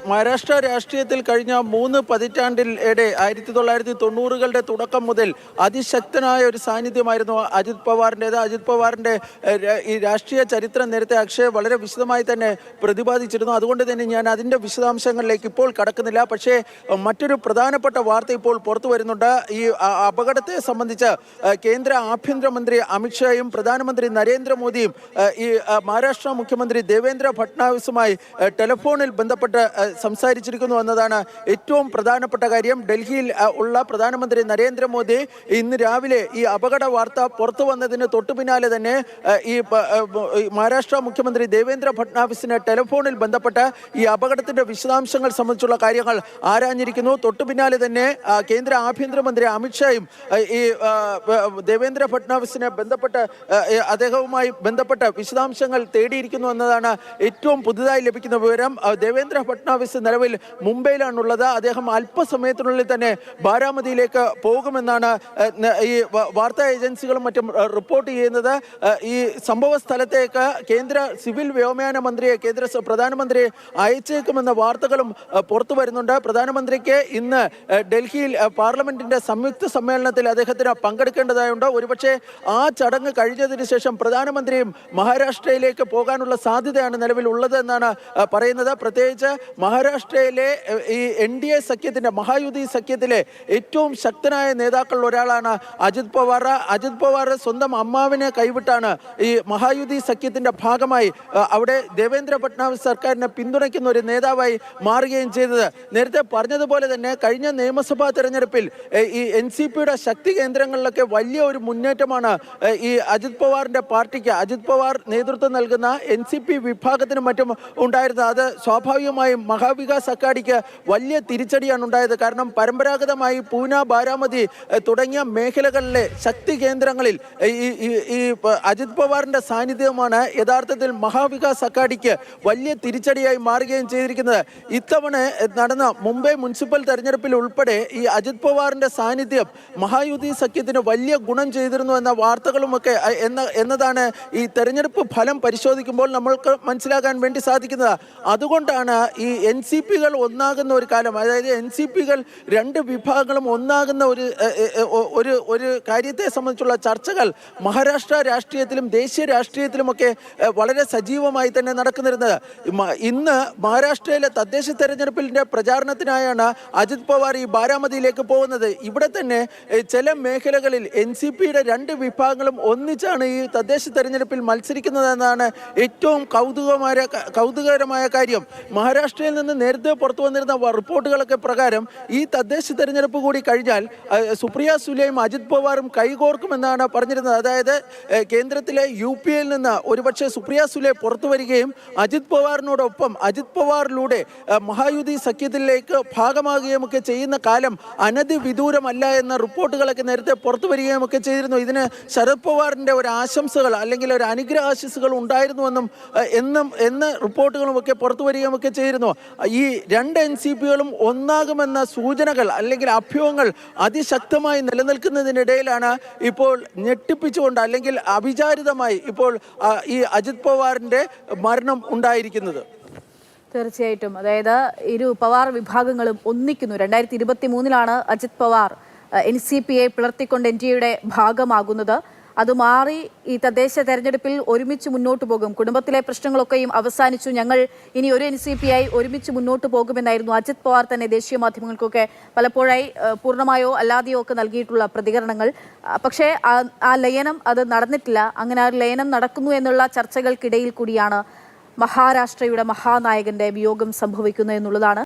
മഹാരാഷ്ട്ര രാഷ്ട്രീയത്തിൽ കഴിഞ്ഞ 3 പതിറ്റാണ്ടിനിടെ 1990കളുടെ തുടക്കം മുതൽ അതിശക്തനായ ഒരു സാന്നിധ്യമായിരുന്നു അജിത് പവാറിൻ്റേത്. അജിത് പവാറിൻ്റെ ഈ രാഷ്ട്രീയ ചരിത്രം നേരത്തെ അക്ഷയ് വളരെ വിശദമായി തന്നെ പ്രതിപാദിച്ചിരുന്നു. അതുകൊണ്ട് തന്നെ ഞാൻ അതിൻ്റെ വിശദാംശങ്ങളിലേക്ക് ഇപ്പോൾ കടക്കുന്നില്ല. പക്ഷേ മറ്റൊരു പ്രധാനപ്പെട്ട വാർത്ത ഇപ്പോൾ പുറത്തു വരുന്നുണ്ട്. ഈ അപകടത്തെ സംബന്ധിച്ച് കേന്ദ്ര ആഭ്യന്തരമന്ത്രി അമിത്ഷായും പ്രധാനമന്ത്രി നരേന്ദ്രമോദിയും ഈ മഹാരാഷ്ട്ര മുഖ്യമന്ത്രി ദേവേന്ദ്ര ഫട്നാവിസുമായി ടെലിഫോണിൽ ബന്ധപ്പെട്ട് സംസാരിച്ചിരിക്കുന്നു എന്നതാണ് ഏറ്റവും പ്രധാനപ്പെട്ട കാര്യം. ഡൽഹിയിൽ ഉള്ള പ്രധാനമന്ത്രി നരേന്ദ്രമോദി ഇന്ന് രാവിലെ ഈ അപകട വാർത്ത പുറത്തു വന്നതിന് തൊട്ടു പിന്നാലെ തന്നെ ഈ മഹാരാഷ്ട്ര മുഖ്യമന്ത്രി ദേവേന്ദ്ര ഫട്നാവിസിനെ ടെലിഫോണിൽ ബന്ധപ്പെട്ട് ഈ അപകടത്തിന്റെ വിശദാംശങ്ങൾ സംബന്ധിച്ചുള്ള കാര്യങ്ങൾ ആരാഞ്ഞിരിക്കുന്നു. തൊട്ടു പിന്നാലെ തന്നെ കേന്ദ്ര ആഭ്യന്തരമന്ത്രി അമിത്ഷായും ഈ ദേവേന്ദ്ര ഫട്നാവിസിനെ ബന്ധപ്പെട്ട് അദ്ദേഹവുമായി ബന്ധപ്പെട്ട വിശദാംശങ്ങൾ തേടിയിരിക്കുന്നു എന്നതാണ് ഏറ്റവും പുതുതായി ലഭിക്കുന്ന വിവരം. ദേവേന്ദ്ര ഫട്നാവിസ് നിലവിൽ മുംബൈയിലാണുള്ളത്. അദ്ദേഹം അല്പസമയത്തിനുള്ളിൽ തന്നെ ബാരാമതിയിലേക്ക് പോകുമെന്നാണ് ഈ വാർത്താ ഏജൻസികളും മറ്റും റിപ്പോർട്ട് ചെയ്യുന്നത്. ഈ സംഭവ സ്ഥലത്തേക്ക് കേന്ദ്ര സിവിൽ വ്യോമയാന മന്ത്രിയെ പ്രധാനമന്ത്രി അയച്ചേക്കുമെന്ന വാർത്തകളും പുറത്തു വരുന്നുണ്ട്. പ്രധാനമന്ത്രിക്ക് ഇന്ന് ഡൽഹിയിൽ പാർലമെന്റിന്റെ സംയുക്ത സമ്മേളനത്തിൽ അദ്ദേഹത്തിന് പങ്കെടുക്കേണ്ടതായുണ്ട്. ഒരുപക്ഷെ ആ ചടങ്ങ് കഴിഞ്ഞതിന് ശേഷം പ്രധാനമന്ത്രിയും മഹാരാഷ്ട്രയിലേക്ക് പോകാനുള്ള സാധ്യതയാണ് നിലവിൽ ഉള്ളത് എന്നാണ് പറയുന്നത്. പ്രത്യേകിച്ച് മഹാരാഷ്ട്രയിലെ ഈ NDA സഖ്യത്തിന്റെ മഹായുതി സഖ്യത്തിലെ ഏറ്റവും ശക്തനായ നേതാക്കളിൽ ഒരാളാണ് അജിത് പവാർ. അജിത് പവാർ സ്വന്തം അമ്മാവിനെ കൈവിട്ടാണ് ഈ മഹായുതി സഖ്യത്തിന്റെ ഭാഗമായി അവിടെ ദേവേന്ദ്ര ഫട്നാവിസ് സർക്കാരിനെ പിന്തുണയ്ക്കുന്ന ഒരു നേതാവായി മാറുകയും ചെയ്തത്. നേരത്തെ പറഞ്ഞതുപോലെ തന്നെ കഴിഞ്ഞ നിയമസഭാ തെരഞ്ഞെടുപ്പിൽ ഈ NCPയുടെ ശക്തി കേന്ദ്രങ്ങളിലൊക്കെ വലിയ ഒരു മുന്നേറ്റമാണ് ഈ അജിത് പവാറിന്റെ പാർട്ടിക്ക്, അജിത് പവാർ നേതൃത്വം നൽകുന്ന NCP വിഭാഗത്തിനും മറ്റും ഉണ്ടായിരുന്നത്. അത് സ്വാഭാവികമായും മഹാവികാസ് അഘാഡിക്ക് വലിയ തിരിച്ചടിയാണ് ഉണ്ടായത്. കാരണം പരമ്പരാഗതമായി പൂന, ബാരാമതി തുടങ്ങിയ മേഖലകളിലെ ശക്തി കേന്ദ്രങ്ങളിൽ ഈ അജിത് പവാറിന്റെ സാന്നിധ്യമാണ് യഥാർത്ഥത്തിൽ മഹാവികാസ് അഘാഡിക്ക് വലിയ തിരിച്ചടിയായി മാറുകയും ചെയ്തിരിക്കുന്നത്. ഇത്തവണ നടന്ന മുംബൈ മുനിസിപ്പൽ തെരഞ്ഞെടുപ്പിൽ ഉൾപ്പെടെ ഈ അജിത് പവാറിന്റെ സാന്നിധ്യം മഹായുതി സഖ്യത്തിന് വലിയ ഗുണം ചെയ്തിരുന്നു എന്ന വാർത്തകളുമൊക്കെ എന്നതാണ് ഈ തെരഞ്ഞെടുപ്പ് ഫലം പരിശോധിക്കുമ്പോൾ നമ്മൾക്ക് മനസ്സിലാക്കാൻ വേണ്ടി സാധിക്കുന്നത്. അതുകൊണ്ടാണ് ഈ NCPകൾ ഒന്നാകുന്ന ഒരു കാലം, അതായത് NCPകൾ രണ്ട് വിഭാഗങ്ങളും ഒന്നാകുന്ന ഒരു കാര്യത്തെ സംബന്ധിച്ചുള്ള ചർച്ചകൾ മഹാരാഷ്ട്ര രാഷ്ട്രീയത്തിലും ദേശീയ രാഷ്ട്രീയത്തിലുമൊക്കെ വളരെ സജീവമായി തന്നെ നടക്കുന്നിരുന്നത്. ഇന്ന് മഹാരാഷ്ട്രയിലെ തദ്ദേശ തെരഞ്ഞെടുപ്പിന്റെ പ്രചാരണത്തിനായാണ് അജിത് പവാർ ഈ ബാരാമതിയിലേക്ക് പോകുന്നത്. ഇവിടെ തന്നെ ചില മേഖലകളിൽ NCPയുടെ രണ്ട് വിഭാഗങ്ങളും ഒന്നിച്ചാണ് ഈ തദ്ദേശ തെരഞ്ഞെടുപ്പിൽ മത്സരിക്കുന്നതെന്നാണ് ഏറ്റവും കൗതുകകരമായ കാര്യം. മഹാരാഷ്ട്രയിൽ നിന്ന് നേരത്തെ പുറത്തു വന്നിരുന്ന റിപ്പോർട്ടുകളൊക്കെ പ്രകാരം ഈ തദ്ദേശ തെരഞ്ഞെടുപ്പ് കൂടി കഴിഞ്ഞാൽ സുപ്രിയ സുലെയും അജിത് പവാറും കൈകോർക്കുമെന്നാണ് പറഞ്ഞിരുന്നത്. അതായത് കേന്ദ്രത്തിലെ UPയിൽ നിന്ന് ഒരുപക്ഷെ സുപ്രിയ സുലെ പുറത്തു വരികയും അജിത് പവാറിനോടൊപ്പം അജിത് പവാറിലൂടെ മഹായുതി സഖ്യത്തിലേക്ക് ഭാഗമാകുകയും ഒക്കെ ചെയ്യുന്ന കാലം അനധിവിദൂരമല്ല എന്ന റിപ്പോർട്ടുകളൊക്കെ നേരത്തെ പുറത്തു വരികയും ഒക്കെ ചെയ്തിരുന്നു. ഇതിന് ശരത് പവാറിന്റെ ഒരു ആശംസകൾ അല്ലെങ്കിൽ ഒരു അനുഗ്രഹാശിസുകൾ ഉണ്ടായിരുന്നുവെന്നും എന്ന് റിപ്പോർട്ടുകളും ഒക്കെ പുറത്തു വരികയും ഒക്കെ ചെയ്തിരുന്നു. ഈ രണ്ട് NCPകളും ഒന്നാകുമെന്ന സൂചനകൾ അല്ലെങ്കിൽ അഭ്യൂഹങ്ങൾ അതിശക്തമായി നിലനിൽക്കുന്നതിനിടയിലാണ് ഇപ്പോൾ ഞെട്ടിപ്പിച്ചുകൊണ്ട് അല്ലെങ്കിൽ അവിചാരിതമായി ഇപ്പോൾ ഈ അജിത് പവാറിന്റെ മരണം ഉണ്ടായിരിക്കുന്നത്. തീർച്ചയായിട്ടും, അതായത് ഇരു പവാർ വിഭാഗങ്ങളും ഒന്നിക്കുന്നു. 2023 അജിത് പവാർ NCPയെ പിളർത്തിക്കൊണ്ട് NDAയുടെ ഭാഗമാകുന്നത്. അത് മാറി ഈ തദ്ദേശ തെരഞ്ഞെടുപ്പിൽ ഒരുമിച്ച് മുന്നോട്ട് പോകും, കുടുംബത്തിലെ പ്രശ്നങ്ങളൊക്കെയും അവസാനിച്ചു, ഞങ്ങൾ ഇനി ഒരു NCPയായി ഒരുമിച്ച് മുന്നോട്ട് പോകുമെന്നായിരുന്നു അജിത് പവാർ തന്നെ ദേശീയ മാധ്യമങ്ങൾക്കൊക്കെ പലപ്പോഴായി പൂർണ്ണമായോ അല്ലാതെയോ ഒക്കെ നൽകിയിട്ടുള്ള പ്രതികരണങ്ങൾ. പക്ഷേ ആ ലയനം അത് നടന്നിട്ടില്ല. അങ്ങനെ ആ ലയനം നടക്കുന്നു എന്നുള്ള ചർച്ചകൾക്കിടയിൽ കൂടിയാണ് മഹാരാഷ്ട്രയുടെ മഹാനായകന്റെ വിയോഗം സംഭവിക്കുന്നത് എന്നുള്ളതാണ്